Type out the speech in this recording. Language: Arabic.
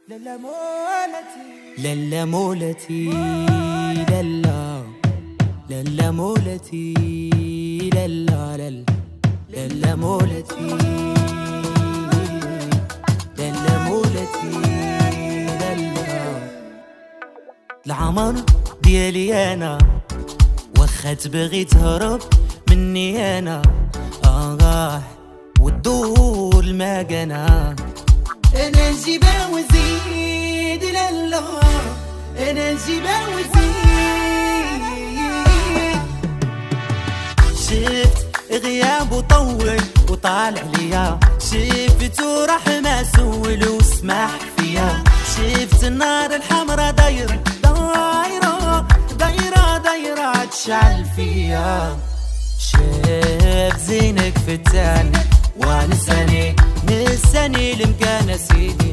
للا مولتي للا مولتي للا للا مولتي للا للا للا مولتي للا مولتي للا العمر ديالي انا واخا تبغي تهرب مني انا وتدور المكانة انا نجيبها وزيد لالا انا نجيبها وزيد. شفت غياب وطول وطالع ليا شفت وراح ما سول وسمح فيا شفت النار الحمرا دايرة دايرة دايرة دايرة تشعل فيا شاف زينك فتاني ونساني نساني المكان سيدي